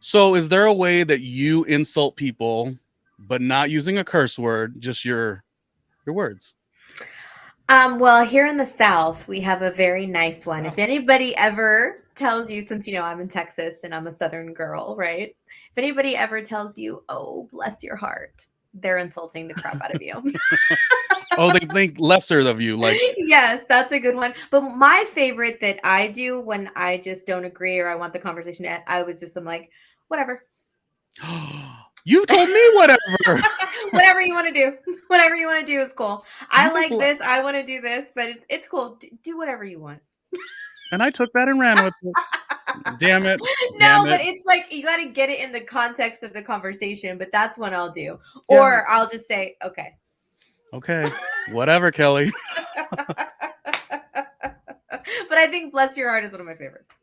So is there a way that you insult people, but not using a curse word, just your words? Well, here in the South, we have a very nice one. If anybody ever tells you, since I'm in Texas and I'm a Southern girl, right? If anybody ever tells you, "Oh, bless your heart," they're insulting the crap out of you. Oh, they think lesser of you, like. Yes, that's a good one. But my favorite that I do when I just don't agree or I want the conversation to end, I'm like, whatever. You've told me whatever. Whatever you want to do. Whatever you want to do is cool. I think like this. I want to do this, but it's cool. Do whatever you want. And I took that and ran with it. Damn it. No, Damn but it. it's like you got to get it in the context of the conversation, but that's what I'll do. Yeah. Or I'll just say, okay. Okay. Whatever, Kelly. But I think bless your heart is one of my favorites.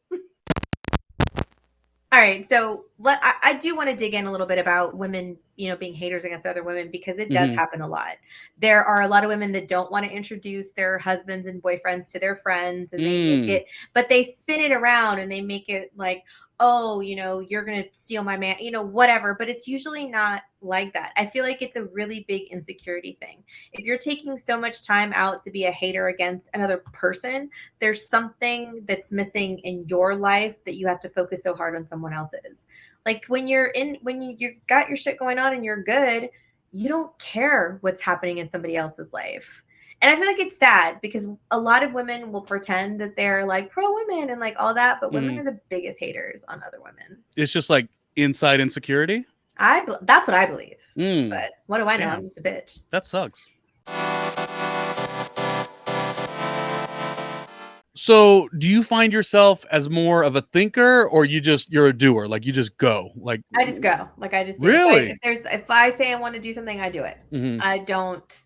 All right, so I do want to dig in a little bit about women, being haters against other women, because it does happen a lot. There are a lot of women that don't want to introduce their husbands and boyfriends to their friends, and they make it, but they spin it around and they make it like, oh, you're going to steal my man, whatever. But it's usually not like that. I feel like it's a really big insecurity thing. If you're taking so much time out to be a hater against another person, there's something that's missing in your life that you have to focus so hard on someone else's. Like when you got your shit going on and you're good, you don't care what's happening in somebody else's life. And I feel like it's sad because a lot of women will pretend that they're like pro women and like all that, but women are the biggest haters on other women. It's just like inside insecurity. That's what I believe. But what do I know? Damn. I'm just a bitch. That sucks. So do you find yourself as more of a thinker, or you're a doer? Like you just go? Like I just go. Like I just do. Really? If I say I want to do something, I do it. Mm-hmm. I don't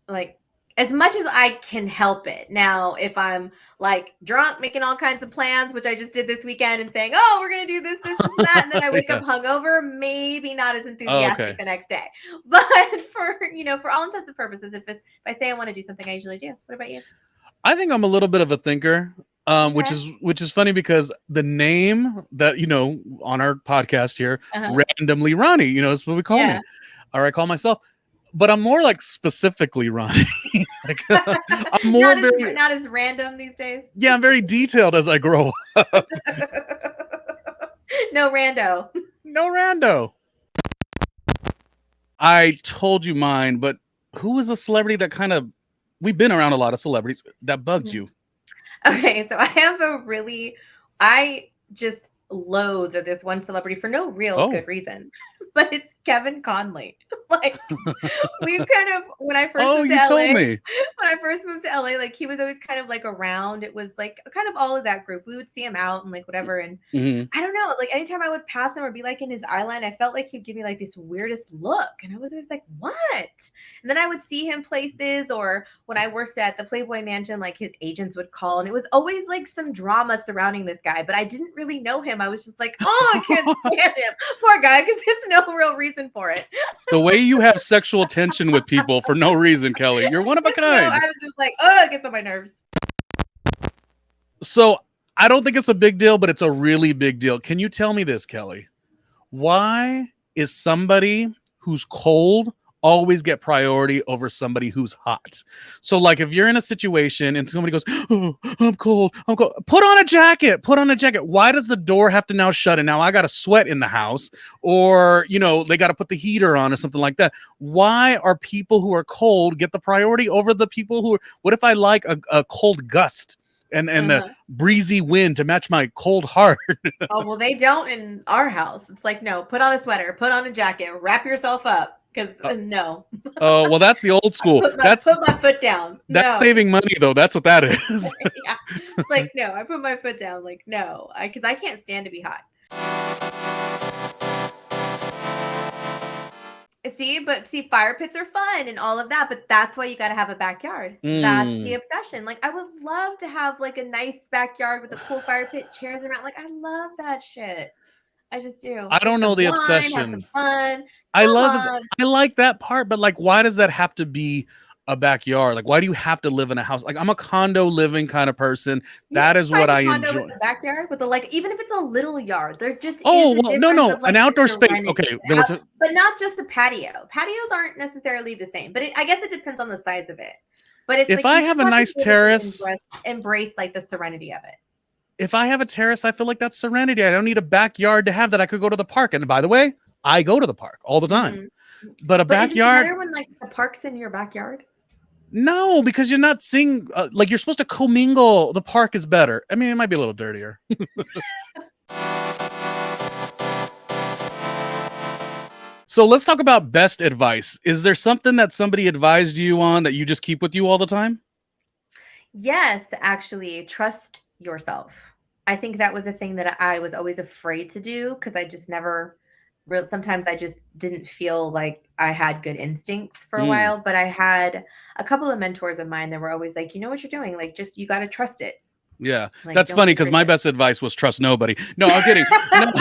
like as much as I can help it. Now, if I'm like drunk, making all kinds of plans, which I just did this weekend, and saying, "Oh, we're gonna do this, and that," and then I wake up hungover, maybe not as enthusiastic the next day. But for all intents and purposes, if I say I want to do something, I usually do. What about you? I think I'm a little bit of a thinker, which is funny because the name that on our podcast here, randomly Ronnie, is what we call me, or I call myself. But I'm more like specifically Ronnie. Like, I'm more not as random these days. Yeah, I'm very detailed as I grow up. No rando. No rando. I told you mine, but who is a celebrity that we've been around a lot of celebrities that bugged you? Okay, so I just loathe this one celebrity for no real good reason, but it's Kevin Conley. Like we've when I first moved to LA, when I first moved to LA, like he was always kind of like around. It was like kind of all of that group. We would see him out and like whatever. And I don't know, like anytime I would pass him or be like in his eye line, I felt like he'd give me like this weirdest look. And I was always like, what? And then I would see him places, or when I worked at the Playboy Mansion, like his agents would call, and it was always like some drama surrounding this guy, but I didn't really know him. I was just like, oh, I can't stand him. Poor guy, because there's no real reason for it. The way you have sexual tension with people for no reason, Kelly. You're one of a kind. I was just like, oh, it gets on my nerves. So I don't think it's a big deal, but it's a really big deal. Can you tell me this, Kelly? Why is somebody who's cold always get priority over somebody who's hot? So like if you're in a situation and somebody goes, oh, I'm cold, put on a jacket. Why does the door have to now shut and now I got to sweat in the house, or they got to put the heater on or something like that? Why are people who are cold get the priority over the people who are, what if I like a cold gust and the breezy wind to match my cold heart? Oh, well, they don't in our house. It's like, no, put on a sweater, put on a jacket, wrap yourself up. Because no. Oh, well, that's the old school. Put my foot down. That's saving money, though. That's what that is. Yeah. It's like, no, I put my foot down. Like, no, because I can't stand to be hot. See, fire pits are fun and all of that, but that's why you got to have a backyard. That's the obsession. Like, I would love to have like a nice backyard with a cool fire pit, chairs around. Like, I love that shit. I just do. I don't know the obsession. Have some fun. I like that part, but like, why does that have to be a backyard? Like, why do you have to live in a house? Like, I'm a condo living kind of person. You That can is find what a I condo enjoy. with a backyard with a, like, even if it's a little yard, there just is Oh, a well, no, difference no, of like an the outdoor space. serenity. Okay, then we're But not just a patio. Patios aren't necessarily the same, but I guess it depends on the size of it. But it's if like I you have just a have to nice be able to terrace, embrace like the serenity of it. if I have a terrace, I feel like that's serenity. I don't need a backyard to have that. I could go to the park. And by the way, I go to the park all the time. But a But is it backyard, better when like the park's in your backyard? no, because you're not seeing like you're supposed to commingle. The park is better. I mean, it might be a little dirtier. So let's talk about best advice. Is there something that somebody advised you on that you just keep with you all the time? Yes, actually, trust yourself. I think that was a thing that I was always afraid to do because I just never real sometimes I just didn't feel like I had good instincts for a Mm, while, but I had a couple of mentors of mine that were always like, "You know what you're doing. Like just you got to trust it. yeah, Like that's don't funny be because afraid my to." best advice was trust nobody. No, I'm kidding. No.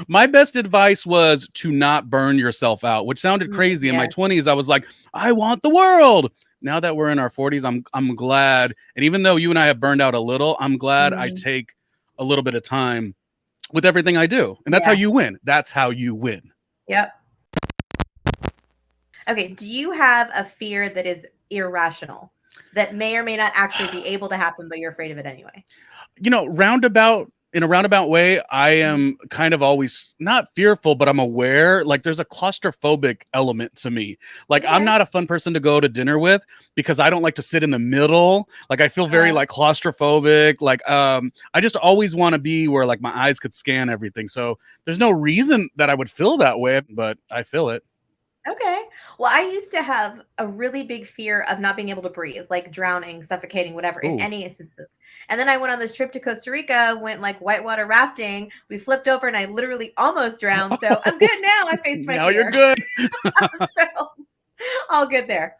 My best advice was to not burn yourself out, which sounded crazy. In my Yeah. 20s, I was like, I want the world. Now that we're in our 40s, I'm glad. And even though you and I have burned out a little, I'm glad I Mhm. take a little bit of time with everything I do. And that's how Yeah. you win. That's how you win. Yep. Okay, do you have a fear that is irrational that may or may not actually be able to happen, but you're afraid of it anyway? You know, in a roundabout way, I am kind of always not fearful, but I'm aware. Like there's a claustrophobic element to me. Like I'm Okay. not a fun person to go to dinner with because I don't like to sit in the middle. Like I feel very like claustrophobic. Like I just always want to be where like my eyes could scan everything. So there's no reason that I would feel that way, but I feel it. Okay. Well, I used to have a really big fear of not being able to breathe, like drowning, suffocating, whatever, in Ooh. any instances. And then I went on this trip to Costa Rica, went like whitewater rafting. We flipped over and I literally almost drowned. So I'm good now. I faced my Now you're fear. good. So all good there.